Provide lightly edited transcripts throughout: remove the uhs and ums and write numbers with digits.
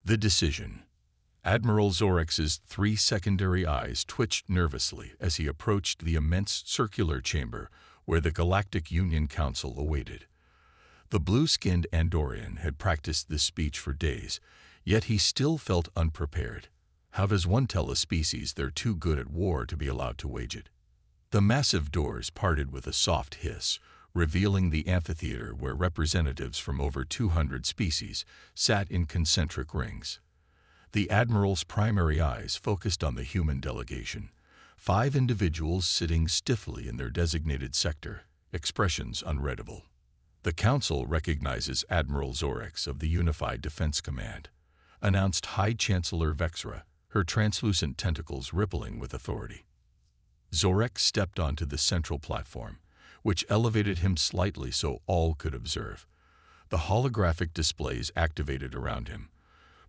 The decision. Admiral Zorex's 3 secondary eyes twitched nervously as he approached the immense circular chamber where the Galactic Union Council awaited. The blue-skinned Andorian had practiced this speech for days, yet he still felt unprepared. How does one tell a species they're too good at war to be allowed to wage it? The massive doors parted with a soft hiss, revealing the amphitheater where representatives from over 200 species sat in concentric rings. The Admiral's primary eyes focused on the human delegation, 5 individuals sitting stiffly in their designated sector, expressions unreadable. The Council recognizes Admiral Zorex of the Unified Defense Command, announced High Chancellor Vexra, her translucent tentacles rippling with authority. Zorex stepped onto the central platform, which elevated him slightly so all could observe. The holographic displays activated around him,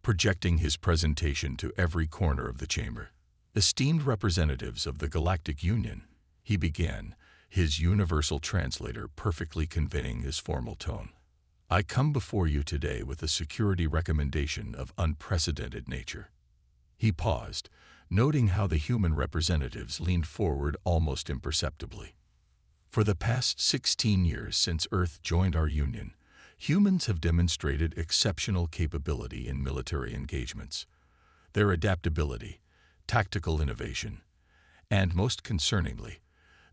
projecting his presentation to every corner of the chamber. Esteemed representatives of the Galactic Union, he began, his universal translator perfectly conveying his formal tone. I come before you today with a security recommendation of unprecedented nature. He paused, noting how the human representatives leaned forward almost imperceptibly. For the past 16 years since Earth joined our Union, humans have demonstrated exceptional capability in military engagements. Their adaptability, tactical innovation, and most concerningly,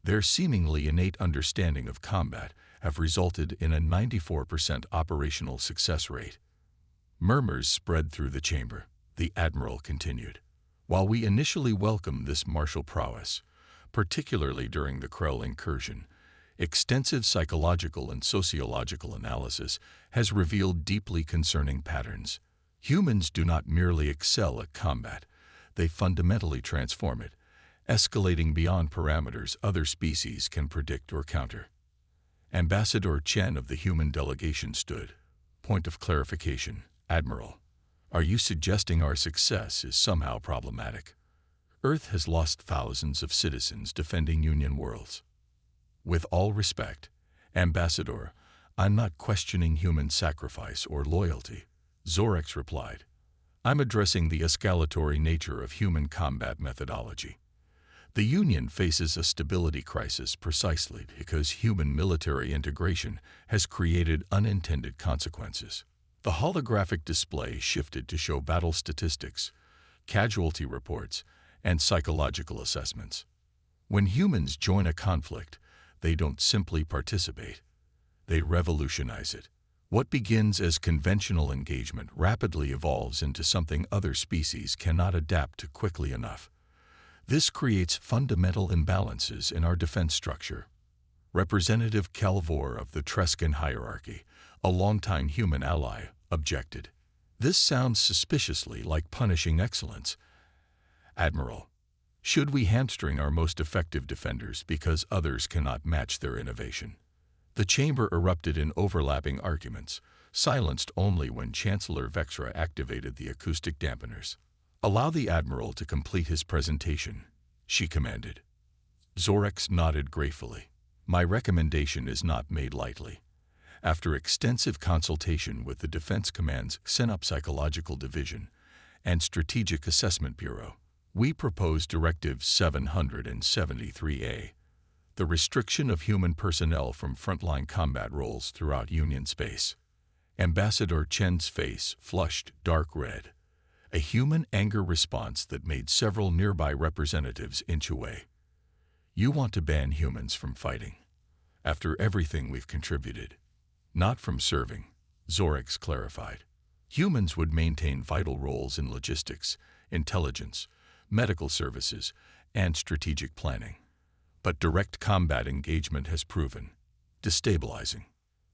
their seemingly innate understanding of combat have resulted in a 94% operational success rate. Murmurs spread through the chamber. The Admiral continued. While we initially welcomed this martial prowess, particularly during the Krell incursion, extensive psychological and sociological analysis has revealed deeply concerning patterns. Humans do not merely excel at combat, they fundamentally transform it, escalating beyond parameters other species can predict or counter. Ambassador Chen of the human delegation stood. Point of clarification, Admiral. Are you suggesting our success is somehow problematic? Earth has lost thousands of citizens defending Union worlds. With all respect, Ambassador, I'm not questioning human sacrifice or loyalty, Zorex replied. I'm addressing the escalatory nature of human combat methodology. The Union faces a stability crisis precisely because human military integration has created unintended consequences. The holographic display shifted to show battle statistics, casualty reports, and psychological assessments. When humans join a conflict, they don't simply participate. They revolutionize it. What begins as conventional engagement rapidly evolves into something other species cannot adapt to quickly enough. This creates fundamental imbalances in our defense structure. Representative Calvor of the Trescan hierarchy, a longtime human ally, objected. This sounds suspiciously like punishing excellence. Admiral, should we hamstring our most effective defenders because others cannot match their innovation? The chamber erupted in overlapping arguments, silenced only when Chancellor Vexra activated the acoustic dampeners. Allow the Admiral to complete his presentation, she commanded. Zorex nodded gratefully. My recommendation is not made lightly. After extensive consultation with the Defense Command's CENOP Psychological Division and Strategic Assessment Bureau, we propose Directive 773A, the restriction of human personnel from frontline combat roles throughout Union space. Ambassador Chen's face flushed dark red, a human anger response that made several nearby representatives inch away. You want to ban humans from fighting, after everything we've contributed. Not from serving, Zorex clarified. Humans would maintain vital roles in logistics, intelligence, medical services, and strategic planning. But direct combat engagement has proven destabilizing.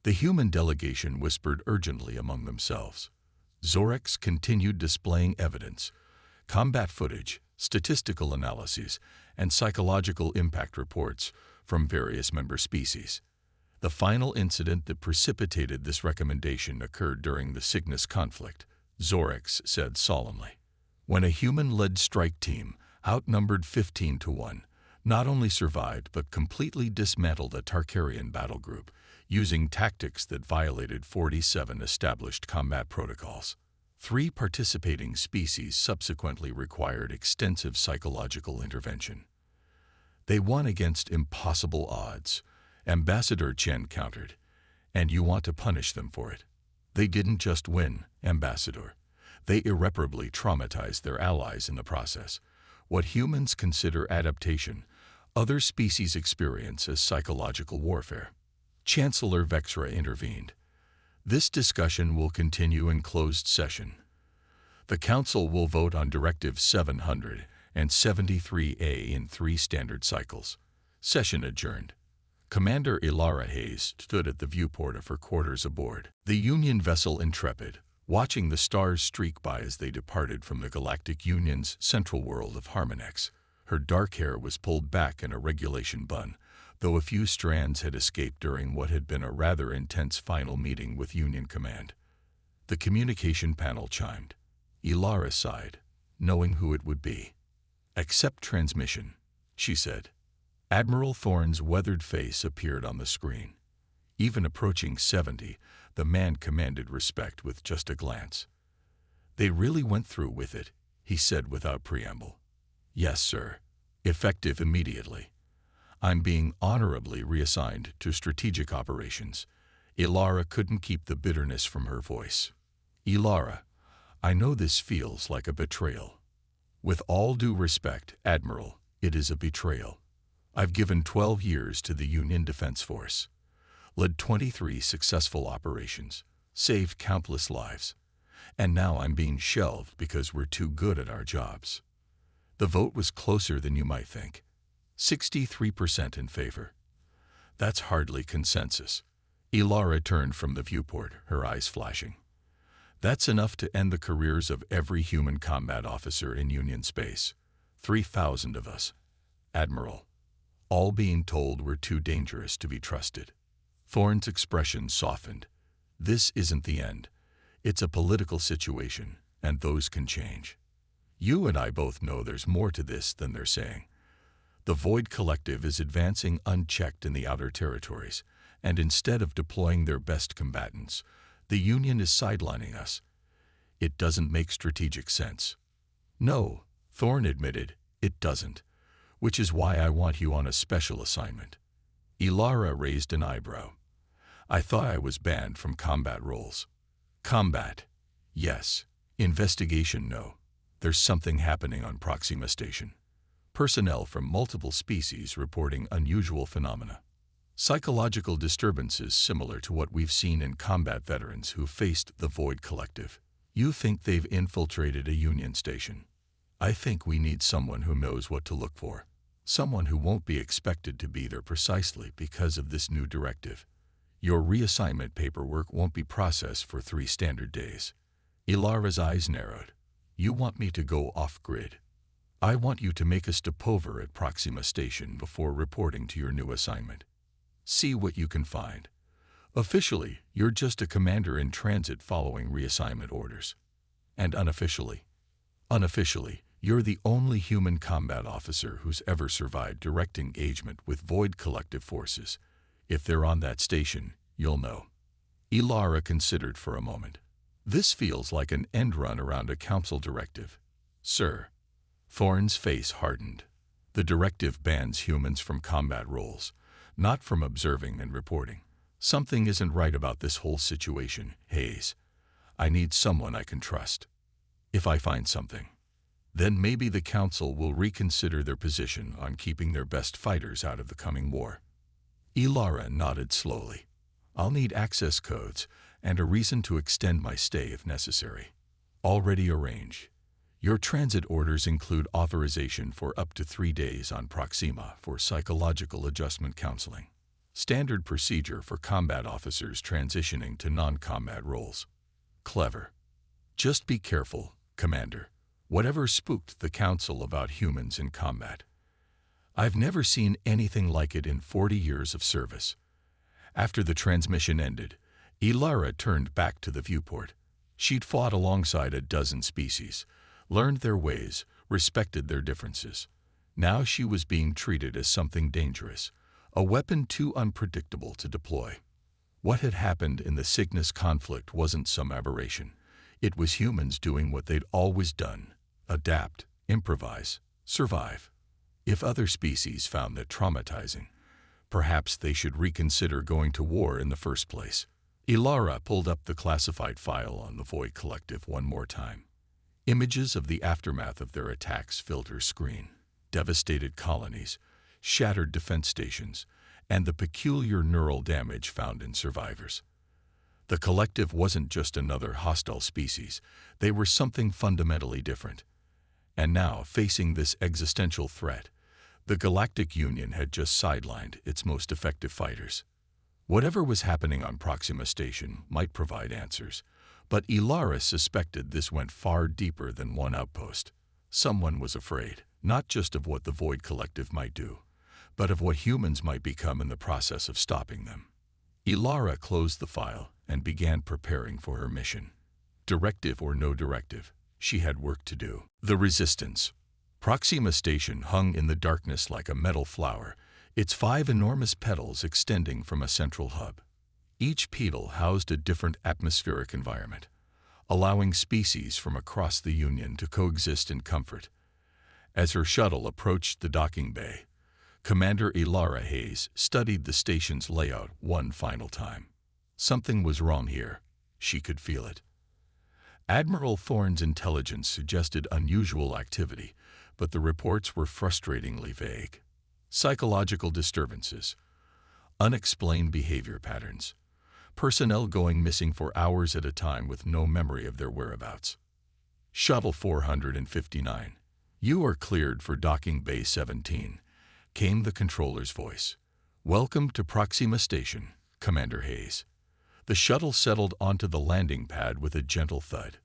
The human delegation whispered urgently among themselves. Zorex continued displaying evidence, combat footage, statistical analyses, and psychological impact reports from various member species. The final incident that precipitated this recommendation occurred during the Cygnus conflict, Zorex said solemnly. When a human-led strike team, outnumbered 15-1, not only survived but completely dismantled a Tarkarian battle group, using tactics that violated 47 established combat protocols. 3 participating species subsequently required extensive psychological intervention. They won against impossible odds, Ambassador Chen countered, and you want to punish them for it. They didn't just win, Ambassador. They irreparably traumatized their allies in the process. What humans consider adaptation, other species experience as psychological warfare. Chancellor Vexra intervened. This discussion will continue in closed session. The Council will vote on Directive 773A in 3 standard cycles. Session adjourned. Commander Ilara Hayes stood at the viewport of her quarters aboard the Union vessel Intrepid, watching the stars streak by as they departed from the Galactic Union's central world of Harmonex. Her dark hair was pulled back in a regulation bun, though a few strands had escaped during what had been a rather intense final meeting with Union Command. The communication panel chimed. Ilara sighed, knowing who it would be. "Accept transmission," she said. Admiral Thorne's weathered face appeared on the screen. Even approaching 70, the man commanded respect with just a glance. "They really went through with it," he said without preamble. "Yes, sir. Effective immediately. I'm being honorably reassigned to strategic operations." Ilara couldn't keep the bitterness from her voice. "Ilara, I know this feels like a betrayal. With all due respect, Admiral, it is a betrayal. I've given 12 years to the Union Defense Force, led 23 successful operations, saved countless lives, and now I'm being shelved because we're too good at our jobs." The vote was closer than you might think. 63% in favor. That's hardly consensus. Ilara turned from the viewport, her eyes flashing. That's enough to end the careers of every human combat officer in Union space. 3,000 of us, Admiral, all being told we're too dangerous to be trusted. Thorne's expression softened. This isn't the end. It's a political situation, and those can change. You and I both know there's more to this than they're saying. The Void Collective is advancing unchecked in the outer territories, and instead of deploying their best combatants, the Union is sidelining us. It doesn't make strategic sense. No, Thorne admitted, it doesn't, which is why I want you on a special assignment. Ilara raised an eyebrow. I thought I was banned from combat roles. Combat, yes. Investigation, no. There's something happening on Proxima Station. Personnel from multiple species reporting unusual phenomena. Psychological disturbances similar to what we've seen in combat veterans who faced the Void Collective. You think they've infiltrated a Union station. I think we need someone who knows what to look for. Someone who won't be expected to be there precisely because of this new directive. Your reassignment paperwork won't be processed for 3 standard days. Ilara's eyes narrowed. You want me to go off-grid. I want you to make a stopover at Proxima Station before reporting to your new assignment. See what you can find. Officially, you're just a commander in transit following reassignment orders. And unofficially, you're the only human combat officer who's ever survived direct engagement with Void Collective forces. If they're on that station, you'll know. Ilara considered for a moment. This feels like an end run around a council directive. Sir. Thorne's face hardened. The directive bans humans from combat roles, not from observing and reporting. Something isn't right about this whole situation, Hayes. I need someone I can trust. If I find something, then maybe the council will reconsider their position on keeping their best fighters out of the coming war. Ilara nodded slowly. I'll need access codes and a reason to extend my stay if necessary. Already arranged. Your transit orders include authorization for up to 3 days on Proxima for psychological adjustment counseling. Standard procedure for combat officers transitioning to non-combat roles. Clever. Just be careful, Commander. Whatever spooked the Council about humans in combat. I've never seen anything like it in 40 years of service. After the transmission ended, Ilara turned back to the viewport. She'd fought alongside a dozen species, learned their ways, respected their differences. Now she was being treated as something dangerous, a weapon too unpredictable to deploy. What had happened in the Cygnus conflict wasn't some aberration. It was humans doing what they'd always done: adapt, improvise, survive. If other species found that traumatizing, perhaps they should reconsider going to war in the first place. Ilara pulled up the classified file on the Void Collective one more time. Images of the aftermath of their attacks filled her screen: devastated colonies, shattered defense stations, and the peculiar neural damage found in survivors. The Collective wasn't just another hostile species, they were something fundamentally different. And now, facing this existential threat, the Galactic Union had just sidelined its most effective fighters. Whatever was happening on Proxima Station might provide answers, but Ilara suspected this went far deeper than one outpost. Someone was afraid, not just of what the Void Collective might do, but of what humans might become in the process of stopping them. Ilara closed the file and began preparing for her mission. Directive or no directive, she had work to do. The Resistance. Proxima Station hung in the darkness like a metal flower, its 5 enormous petals extending from a central hub. Each petal housed a different atmospheric environment, allowing species from across the Union to coexist in comfort. As her shuttle approached the docking bay, Commander Ilara Hayes studied the station's layout one final time. Something was wrong here. She could feel it. Admiral Thorne's intelligence suggested unusual activity, but the reports were frustratingly vague. Psychological disturbances, unexplained behavior patterns, personnel going missing for hours at a time with no memory of their whereabouts. Shuttle 459, you are cleared for docking bay 17, came the controller's voice. Welcome to Proxima Station, Commander Hayes. The shuttle settled onto the landing pad with a gentle thud.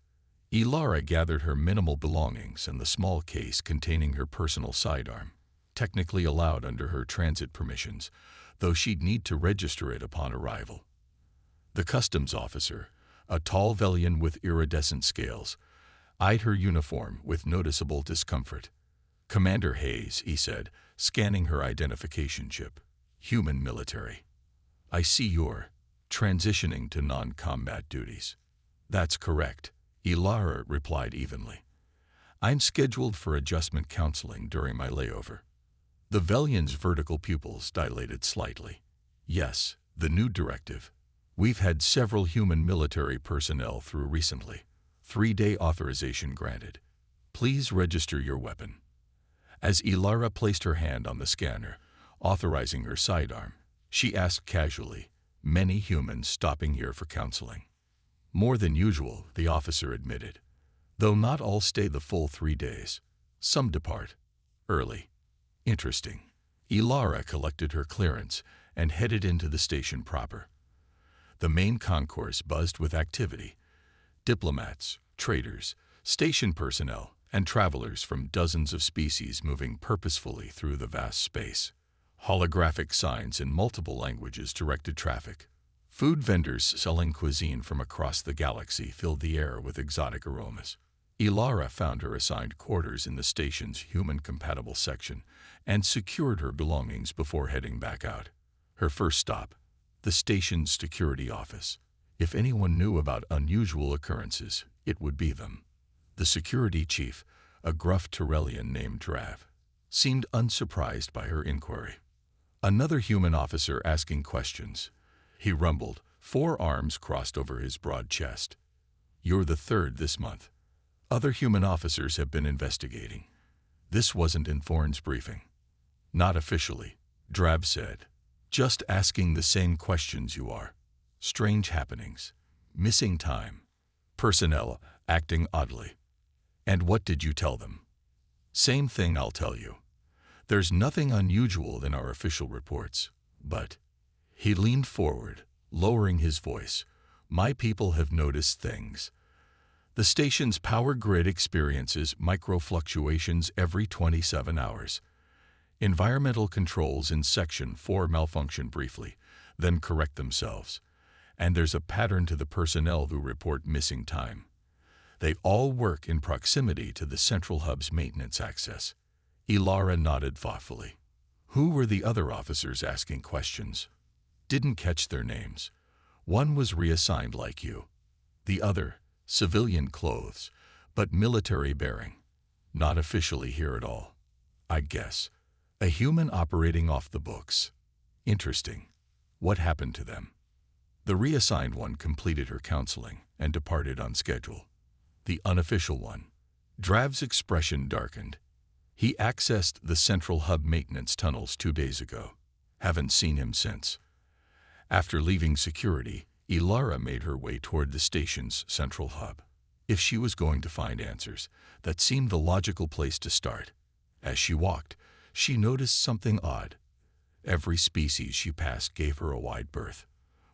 Ilara gathered her minimal belongings and the small case containing her personal sidearm, technically allowed under her transit permissions, though she'd need to register it upon arrival. The customs officer, a tall Velian with iridescent scales, eyed her uniform with noticeable discomfort. Commander Hayes, he said, scanning her identification chip. Human military. I see you're transitioning to non-combat duties. That's correct, Ilara replied evenly. I'm scheduled for adjustment counseling during my layover. The Velian's vertical pupils dilated slightly. Yes, the new directive. We've had several human military personnel through recently. 3-day authorization granted. Please register your weapon. As Ilara placed her hand on the scanner, authorizing her sidearm, she asked casually, many humans stopping here for counseling. More than usual, the officer admitted. Though not all stay the full 3 days. Some depart early. Interesting. Ilara collected her clearance and headed into the station proper. The main concourse buzzed with activity. Diplomats, traders, station personnel, and travelers from dozens of species moving purposefully through the vast space. Holographic signs in multiple languages directed traffic. Food vendors selling cuisine from across the galaxy filled the air with exotic aromas. Ilara found her assigned quarters in the station's human-compatible section and secured her belongings before heading back out. Her first stop, the station's security office. If anyone knew about unusual occurrences, it would be them. The security chief, a gruff Tyrellian named Drav, seemed unsurprised by her inquiry. Another human officer asking questions. He rumbled, 4 arms crossed over his broad chest. You're the 3rd this month. Other human officers have been investigating. This wasn't in Thorne's briefing. Not officially, Drav said. Just asking the same questions you are. Strange happenings. Missing time. Personnel acting oddly. And what did you tell them? Same thing I'll tell you. There's nothing unusual in our official reports, but... He leaned forward, lowering his voice. My people have noticed things. The station's power grid experiences micro-fluctuations every 27 hours. Environmental controls in Section 4 malfunction briefly, then correct themselves. And there's a pattern to the personnel who report missing time. They all work in proximity to the central hub's maintenance access. Ilara nodded thoughtfully. Who were the other officers asking questions? Didn't catch their names. One was reassigned like you. The other, civilian clothes, but military bearing. Not officially here at all. I guess. A human operating off the books. Interesting. What happened to them? The reassigned one completed her counseling and departed on schedule. The unofficial one. Drav's expression darkened. He accessed the central hub maintenance tunnels 2 days ago. Haven't seen him since. After leaving security, Ilara made her way toward the station's central hub. If she was going to find answers, that seemed the logical place to start. As she walked, she noticed something odd. Every species she passed gave her a wide berth.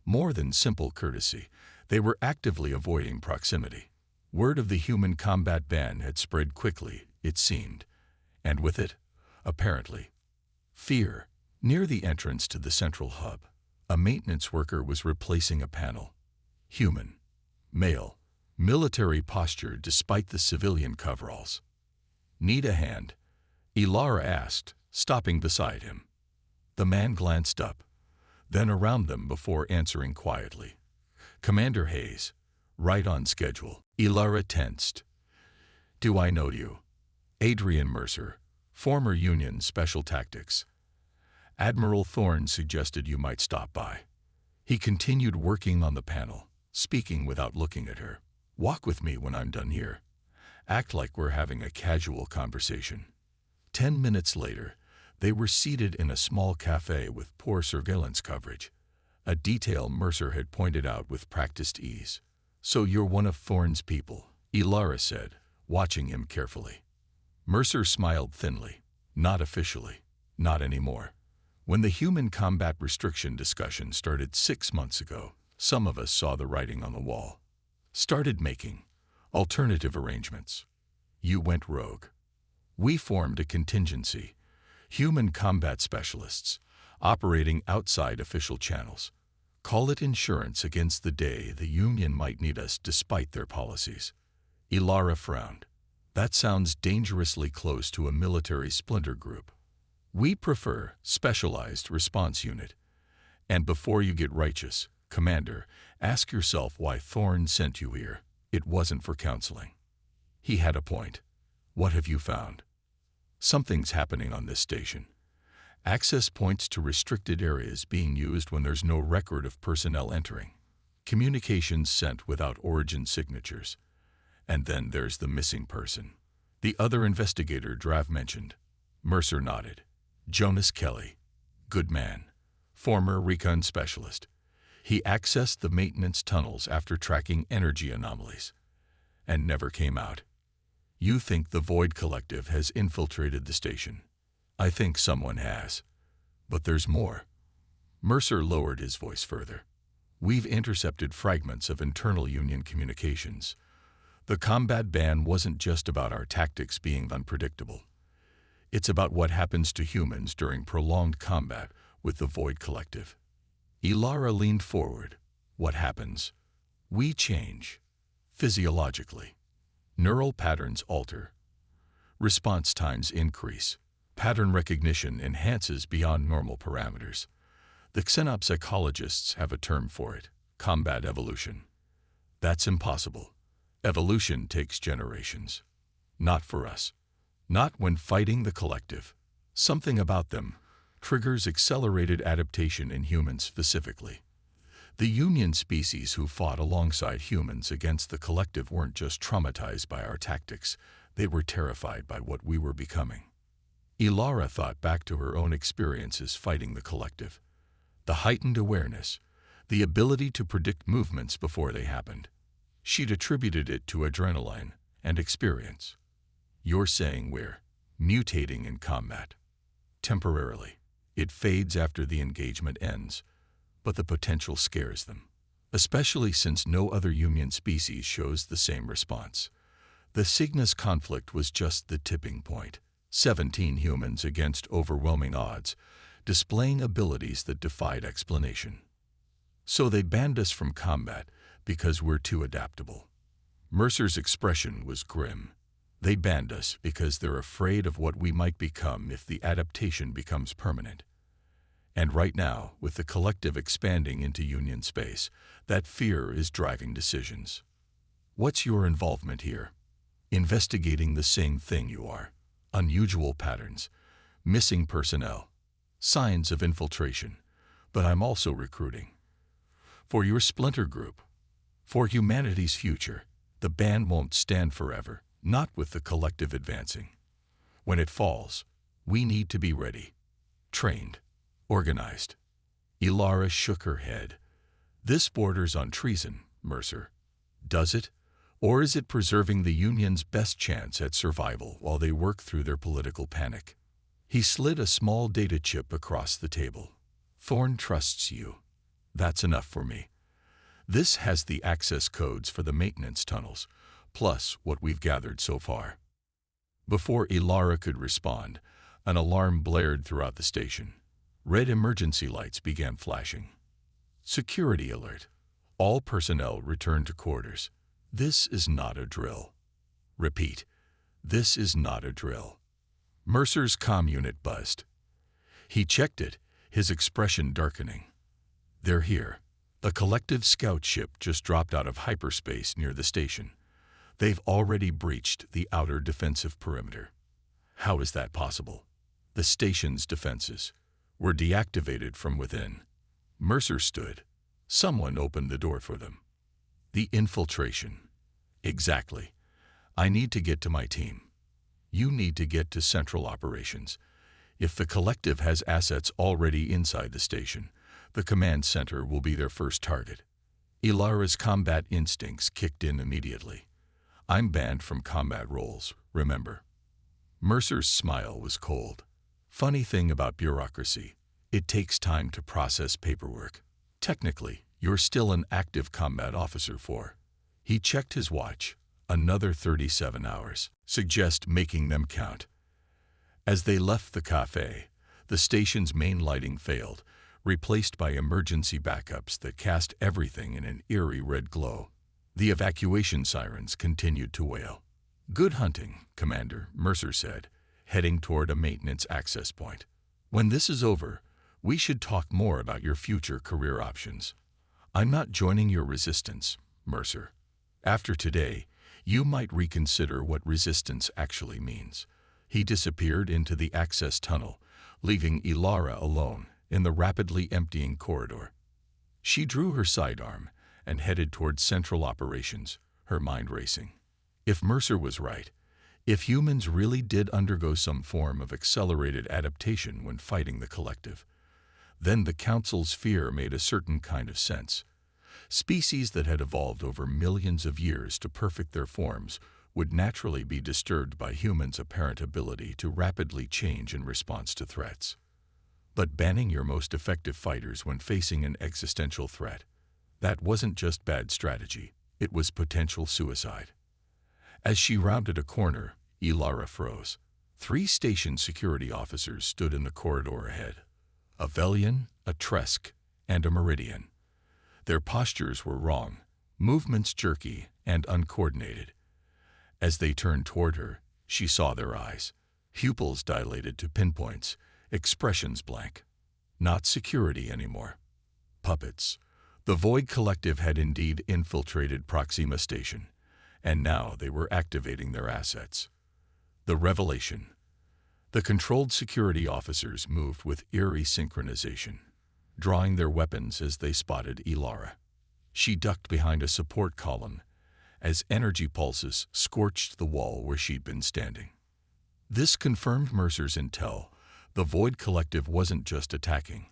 More than simple courtesy, they were actively avoiding proximity. Word of the human combat ban had spread quickly, it seemed, and with it, apparently, fear. Near the entrance to the central hub, a maintenance worker was replacing a panel. Human, male, military posture despite the civilian coveralls. Need a hand? Ilara asked, stopping beside him. The man glanced up, then around them before answering quietly. Commander Hayes, right on schedule. Ilara tensed. Do I know you? Adrian Mercer, former Union Special Tactics. Admiral Thorne suggested you might stop by. He continued working on the panel, speaking without looking at her. Walk with me when I'm done here. Act like we're having a casual conversation. 10 minutes later, they were seated in a small cafe with poor surveillance coverage, a detail Mercer had pointed out with practiced ease. So you're one of Thorne's people, Ilara said, watching him carefully. Mercer smiled thinly. Not officially. Not anymore. When the human combat restriction discussion started 6 months ago, some of us saw the writing on the wall. Started making alternative arrangements. You went rogue. We formed a contingency, human combat specialists, operating outside official channels. Call it insurance against the day the Union might need us despite their policies. Ilara frowned. That sounds dangerously close to a military splinter group. We prefer specialized response unit. And before you get righteous, Commander, ask yourself why Thorne sent you here. It wasn't for counseling. He had a point. What have you found? Something's happening on this station. Access points to restricted areas being used when there's no record of personnel entering. Communications sent without origin signatures. And then there's the missing person. The other investigator Drav mentioned. Mercer nodded. Jonas Kelly. Good man. Former recon specialist. He accessed the maintenance tunnels after tracking energy anomalies. And never came out. You think the Void Collective has infiltrated the station. I think someone has. But there's more. Mercer lowered his voice further. We've intercepted fragments of internal Union communications. The combat ban wasn't just about our tactics being unpredictable. It's about what happens to humans during prolonged combat with the Void Collective. Ilara leaned forward. What happens? We change. Physiologically. Neural patterns alter. Response times increase. Pattern recognition enhances beyond normal parameters. The xenopsychologists have a term for it, combat evolution. That's impossible. Evolution takes generations. Not for us. Not when fighting the collective. Something about them triggers accelerated adaptation in humans specifically. The Union species who fought alongside humans against the collective weren't just traumatized by our tactics, they were terrified by what we were becoming. Ilara thought back to her own experiences fighting the collective. The heightened awareness, the ability to predict movements before they happened. She'd attributed it to adrenaline and experience. You're saying we're mutating in combat. Temporarily. It fades after the engagement ends, but the potential scares them, especially since no other Union species shows the same response. The Cygnus conflict was just the tipping point. 17 humans against overwhelming odds, displaying abilities that defied explanation. So they banned us from combat because we're too adaptable. Mercer's expression was grim. They banned us because they're afraid of what we might become if the adaptation becomes permanent. And right now, with the collective expanding into Union space, that fear is driving decisions. What's your involvement here? Investigating the same thing you are. Unusual patterns, missing personnel, signs of infiltration. But I'm also recruiting. For your splinter group. For humanity's future. The band won't stand forever, not with the collective advancing. When it falls, we need to be ready, trained, organized. Ilara shook her head. This borders on treason, Mercer. Does it? Or is it preserving the Union's best chance at survival while they work through their political panic? He slid a small data chip across the table. Thorn trusts you. That's enough for me. This has the access codes for the maintenance tunnels, plus what we've gathered so far. Before Ilara could respond, an alarm blared throughout the station. Red emergency lights began flashing. Security alert. All personnel return to quarters. This is not a drill. Repeat, this is not a drill. Mercer's comm unit buzzed. He checked it, his expression darkening. They're here. The collective scout ship just dropped out of hyperspace near the station. They've already breached the outer defensive perimeter. How is that possible? The station's defenses were deactivated from within. Mercer stood. Someone opened the door for them. The infiltration. Exactly. I need to get to my team. You need to get to central operations. If the collective has assets already inside the station, the command center will be their first target. Ilara's combat instincts kicked in immediately. I'm banned from combat roles, remember. Mercer's smile was cold. Funny thing about bureaucracy, it takes time to process paperwork. Technically, you're still an active combat officer for. He checked his watch. Another 37 hours. Suggest making them count. As they left the cafe, the station's main lighting failed, replaced by emergency backups that cast everything in an eerie red glow. The evacuation sirens continued to wail. Good hunting, Commander, Mercer said, heading toward a maintenance access point. When this is over, we should talk more about your future career options. I'm not joining your resistance, Mercer. After today, you might reconsider what resistance actually means. He disappeared into the access tunnel, leaving Ilara alone in the rapidly emptying corridor. She drew her sidearm and headed toward central operations, her mind racing. If Mercer was right, if humans really did undergo some form of accelerated adaptation when fighting the collective, then the Council's fear made a certain kind of sense. Species that had evolved over millions of years to perfect their forms would naturally be disturbed by humans' apparent ability to rapidly change in response to threats. But banning your most effective fighters when facing an existential threat, that wasn't just bad strategy, it was potential suicide. As she rounded a corner, Ilara froze. 3 station security officers stood in the corridor ahead. A Velian, a Tresk, and a Meridian. Their postures were wrong, movements jerky and uncoordinated. As they turned toward her, she saw their eyes, pupils dilated to pinpoints, expressions blank. Not security anymore. Puppets. The Void Collective had indeed infiltrated Proxima Station, and now they were activating their assets. The revelation. The controlled security officers moved with eerie synchronization, drawing their weapons as they spotted Ilara. She ducked behind a support column as energy pulses scorched the wall where she'd been standing. This confirmed Mercer's intel. The Void Collective wasn't just attacking.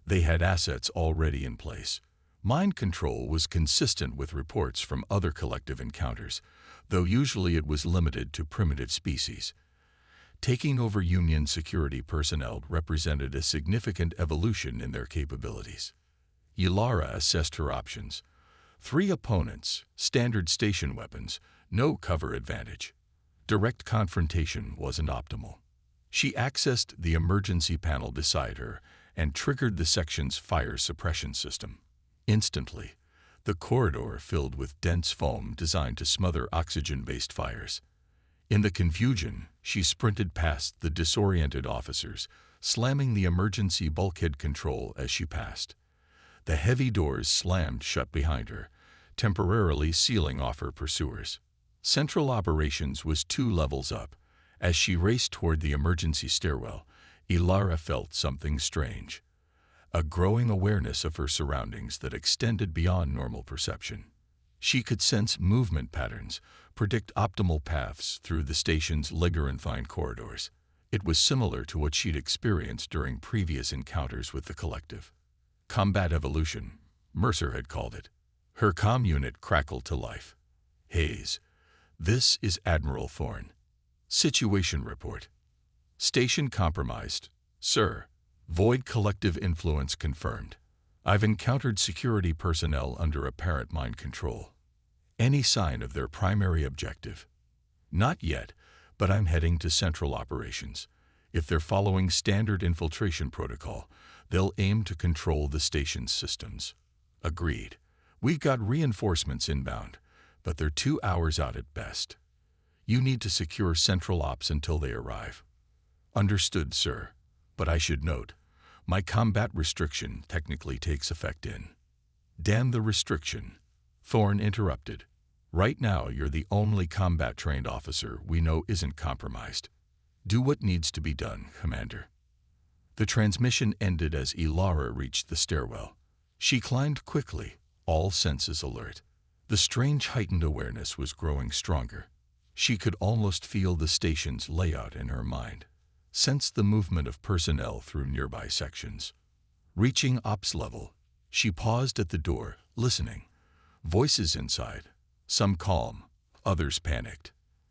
They had assets already in place. Mind control was consistent with reports from other collective encounters, though usually it was limited to primitive species. Taking over Union security personnel represented a significant evolution in their capabilities. Ilara assessed her options. 3 opponents, standard station weapons, no cover advantage. Direct confrontation wasn't optimal. She accessed the emergency panel beside her and triggered the section's fire suppression system. Instantly, the corridor filled with dense foam designed to smother oxygen-based fires. In the confusion, she sprinted past the disoriented officers, slamming the emergency bulkhead control as she passed. The heavy doors slammed shut behind her, temporarily sealing off her pursuers. Central Operations was 2 levels up. As she raced toward the emergency stairwell, Ilara felt something strange. A growing awareness of her surroundings that extended beyond normal perception. She could sense movement patterns, predict optimal paths through the station's labyrinthine corridors. It was similar to what she'd experienced during previous encounters with the collective. Combat evolution, Mercer had called it. Her comm unit crackled to life. Hayes, this is Admiral Thorne. Situation report. Station compromised. Sir, Void collective influence confirmed. I've encountered security personnel under apparent mind control. Any sign of their primary objective? Not yet, but I'm heading to Central Operations. If they're following standard infiltration protocol, they'll aim to control the station's systems. Agreed. We've got reinforcements inbound, but they're 2 hours out at best. You need to secure Central Ops until they arrive. Understood, sir. But I should note, my combat restriction technically takes effect in. Damn the restriction. Thorne interrupted. Right now, you're the only combat-trained officer we know isn't compromised. Do what needs to be done, Commander. The transmission ended as Ilara reached the stairwell. She climbed quickly, all senses alert. The strange heightened awareness was growing stronger. She could almost feel the station's layout in her mind. Sensed the movement of personnel through nearby sections. Reaching ops level, she paused at the door, listening. Voices inside, some calm, others panicked.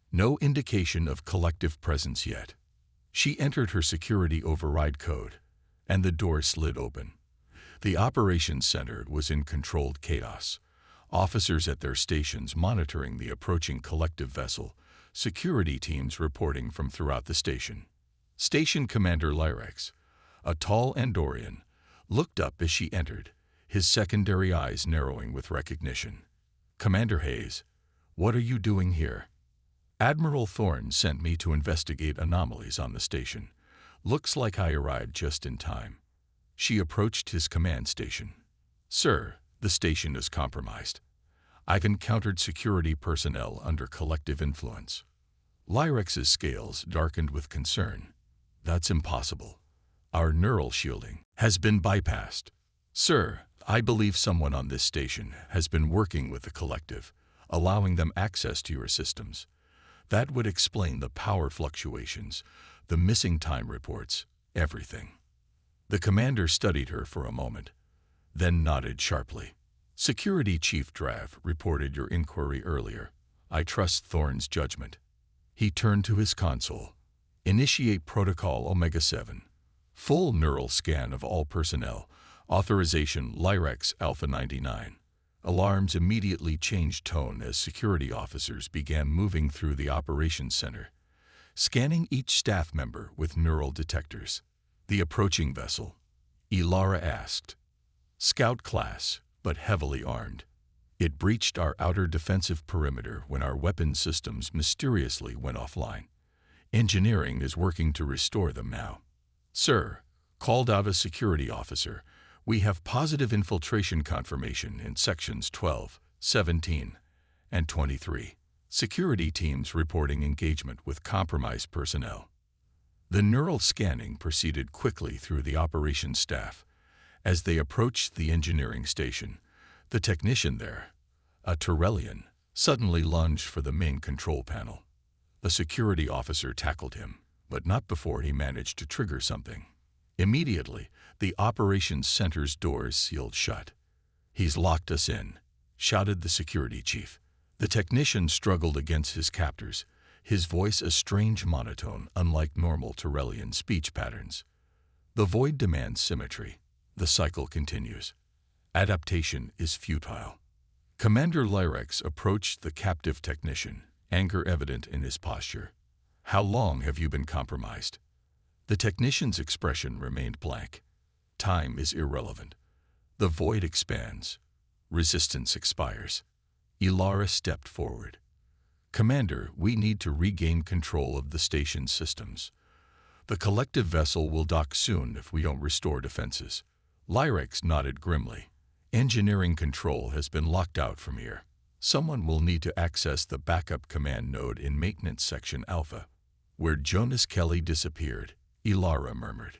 No indication of collective presence yet. She entered her security override code, and the door slid open. The operations center was in controlled chaos. Officers at their stations monitoring the approaching collective vessel, security teams reporting from throughout the station. Station Commander Lyrex, a tall Andorian, looked up as she entered, his secondary eyes narrowing with recognition. Commander Hayes, what are you doing here? Admiral Thorne sent me to investigate anomalies on the station. Looks like I arrived just in time. She approached his command station. Sir, the station is compromised. I've encountered security personnel under collective influence. Lyrex's scales darkened with concern. That's impossible. Our neural shielding has been bypassed. Sir, I believe someone on this station has been working with the collective, allowing them access to your systems. That would explain the power fluctuations, the missing time reports, everything. The commander studied her for a moment, then nodded sharply. Security Chief Drav reported your inquiry earlier. I trust Thorne's judgment. He turned to his console. Initiate Protocol Omega-7. Full neural scan of all personnel. Authorization Lyrex Alpha 99. Alarms immediately changed tone as security officers began moving through the operations center, scanning each staff member with neural detectors. The approaching vessel, Ilara asked. Scout class, but heavily armed. It breached our outer defensive perimeter when our weapon systems mysteriously went offline. Engineering is working to restore them now. Sir, called out a security officer, we have positive infiltration confirmation in sections 12, 17, and 23. Security teams reporting engagement with compromised personnel. The neural scanning proceeded quickly through the operations staff. As they approached the engineering station, the technician there, a Tyrellian, suddenly lunged for the main control panel. A security officer tackled him, but not before he managed to trigger something. Immediately, the operations center's doors sealed shut. He's locked us in, shouted the security chief. The technician struggled against his captors, his voice a strange monotone unlike normal Tyrellian speech patterns. The void demands symmetry. The cycle continues. Adaptation is futile. Commander Lyrex approached the captive technician, anger evident in his posture. How long have you been compromised? The technician's expression remained blank. Time is irrelevant. The void expands. Resistance expires. Ilara stepped forward. Commander, we need to regain control of the station's systems. The collective vessel will dock soon if we don't restore defenses. Lyrex nodded grimly. Engineering control has been locked out from here. Someone will need to access the backup command node in Maintenance Section Alpha. Where Jonas Kelly disappeared, Ilara murmured.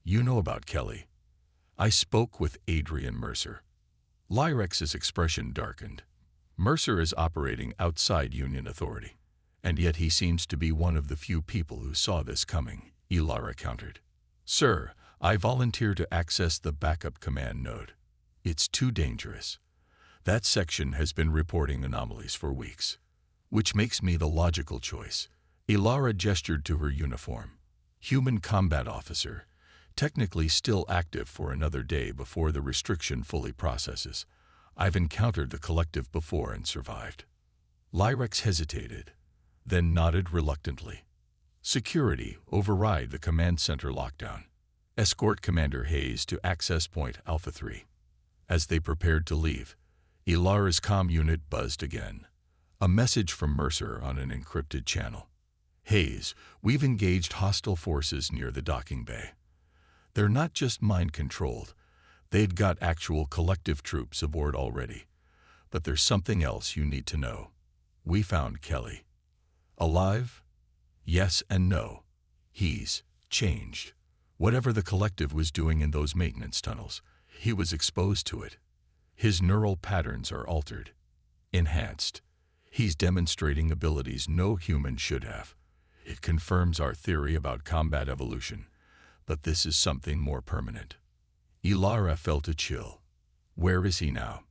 You know about Kelly. I spoke with Adrian Mercer. Lyrex's expression darkened. Mercer is operating outside Union authority, and yet he seems to be one of the few people who saw this coming, Ilara countered. Sir, I volunteer to access the backup command node. It's too dangerous. That section has been reporting anomalies for weeks, which makes me the logical choice. Ilara gestured to her uniform. Human combat officer, technically still active for another day before the restriction fully processes. I've encountered the collective before and survived. Lyrex hesitated, then nodded reluctantly. Security, override the command center lockdown. Escort Commander Hayes to access point Alpha 3. As they prepared to leave, Ilara's comm unit buzzed again. A message from Mercer on an encrypted channel. Hayes, we've engaged hostile forces near the docking bay. They're not just mind-controlled. They'd got actual collective troops aboard already. But there's something else you need to know. We found Kelly. Alive? Yes and no. He's changed. Whatever the collective was doing in those maintenance tunnels, he was exposed to it. His neural patterns are altered, enhanced. He's demonstrating abilities no human should have. It confirms our theory about combat evolution, but this is something more permanent. Ilara felt a chill. Where is he now?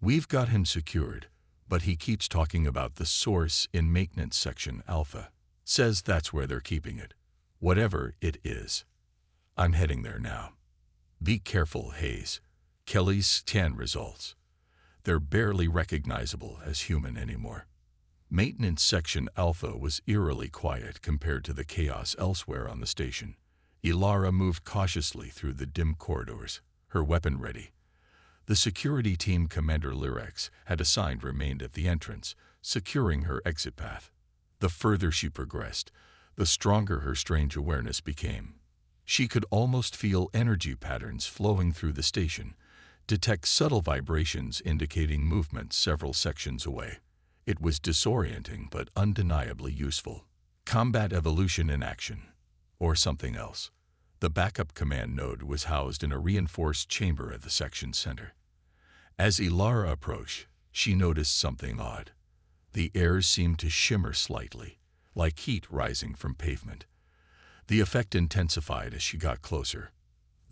We've got him secured, but he keeps talking about the source in Maintenance Section Alpha. Says that's where they're keeping it. Whatever it is. I'm heading there now. Be careful, Hayes. Kelly's scan results. They're barely recognizable as human anymore. Maintenance Section Alpha was eerily quiet compared to the chaos elsewhere on the station. Ilara moved cautiously through the dim corridors, her weapon ready. The security team Commander Lyrex had assigned remained at the entrance, securing her exit path. The further she progressed, the stronger her strange awareness became. She could almost feel energy patterns flowing through the station, detect subtle vibrations indicating movement several sections away. It was disorienting but undeniably useful. Combat evolution in action. Or something else. The backup command node was housed in a reinforced chamber at the section center. As Ilara approached, she noticed something odd. The air seemed to shimmer slightly, like heat rising from pavement. The effect intensified as she got closer.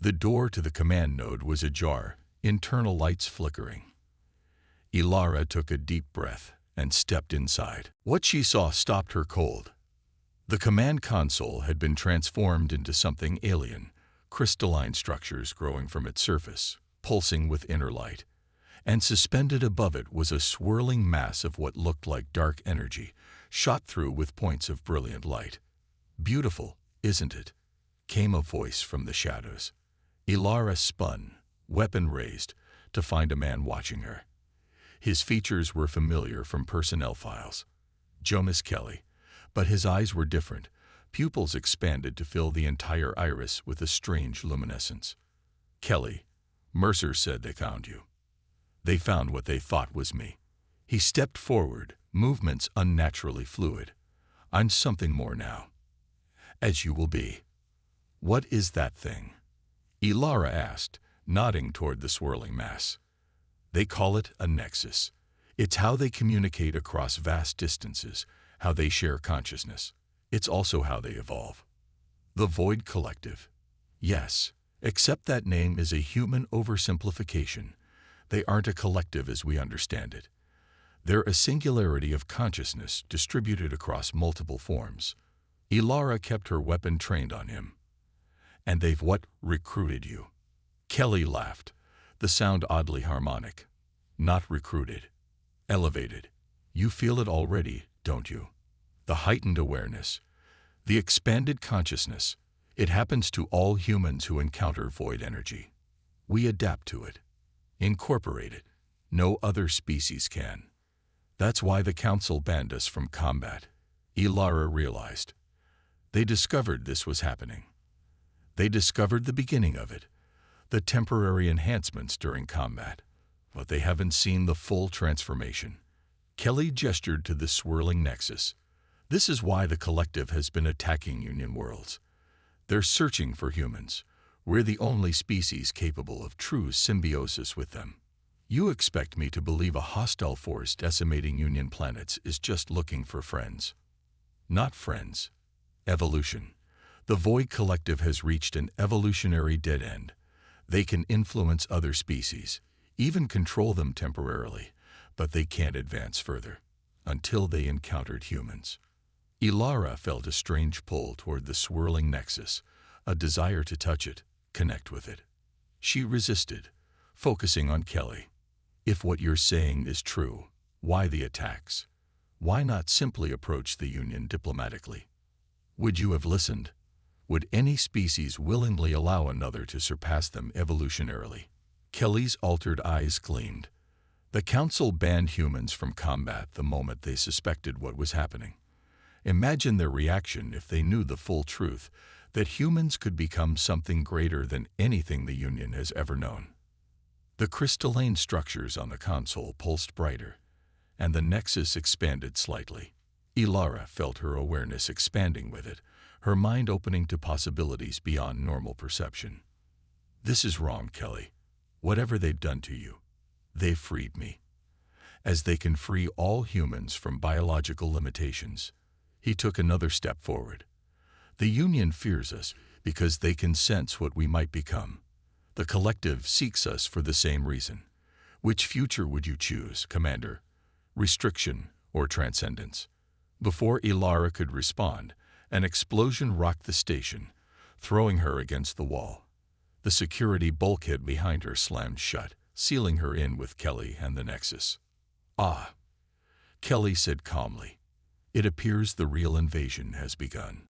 The door to the command node was ajar, internal lights flickering. Ilara took a deep breath and stepped inside. What she saw stopped her cold. The command console had been transformed into something alien, crystalline structures growing from its surface, pulsing with inner light. And suspended above it was a swirling mass of what looked like dark energy, shot through with points of brilliant light. Beautiful, isn't it? Came a voice from the shadows. Ilara spun, weapon raised, to find a man watching her. His features were familiar from personnel files. Jonas Kelly. But his eyes were different. Pupils expanded to fill the entire iris with a strange luminescence. Kelly, Mercer said they found you. They found what they thought was me. He stepped forward, movements unnaturally fluid. I'm something more now. As you will be. What is that thing? Ilara asked, nodding toward the swirling mass. They call it a nexus. It's how they communicate across vast distances, how they share consciousness. It's also how they evolve. The Void Collective. Yes, except that name is a human oversimplification. They aren't a collective as we understand it. They're a singularity of consciousness distributed across multiple forms. Ilara kept her weapon trained on him. And they've what? Recruited you. Kelly laughed, the sound oddly harmonic. Not recruited. Elevated. You feel it already, don't you? The heightened awareness. The expanded consciousness. It happens to all humans who encounter void energy. We adapt to it. Incorporate it. No other species can. That's why the Council banned us from combat. Ilara realized. They discovered this was happening. They discovered the beginning of it. the temporary enhancements during combat, but they haven't seen the full transformation. Kelly gestured to the swirling nexus. This is why the Collective has been attacking Union worlds. They're searching for humans. We're the only species capable of true symbiosis with them. You expect me to believe a hostile force decimating Union planets is just looking for friends? Not friends. Evolution. The Void Collective has reached an evolutionary dead end. They can influence other species, even control them temporarily, but they can't advance further until they encountered humans. Ilara felt a strange pull toward the swirling nexus, a desire to touch it, connect with it. She resisted, focusing on Kelly. If what you're saying is true, why the attacks? Why not simply approach the Union diplomatically? Would you have listened? Would any species willingly allow another to surpass them evolutionarily? Kelly's altered eyes gleamed. The Council banned humans from combat the moment they suspected what was happening. Imagine their reaction if they knew the full truth, that humans could become something greater than anything the Union has ever known. The crystalline structures on the console pulsed brighter, and the nexus expanded slightly. Ilara felt her awareness expanding with it, her mind opening to possibilities beyond normal perception. This is wrong, Kelly. Whatever they've done to you, they've freed me. As they can free all humans from biological limitations. He took another step forward. The Union fears us because they can sense what we might become. The Collective seeks us for the same reason. Which future would you choose, Commander? Restriction or transcendence? Before Ilara could respond, an explosion rocked the station, throwing her against the wall. The security bulkhead behind her slammed shut, sealing her in with Kelly and the Nexus. Ah, Kelly said calmly. It appears the real invasion has begun.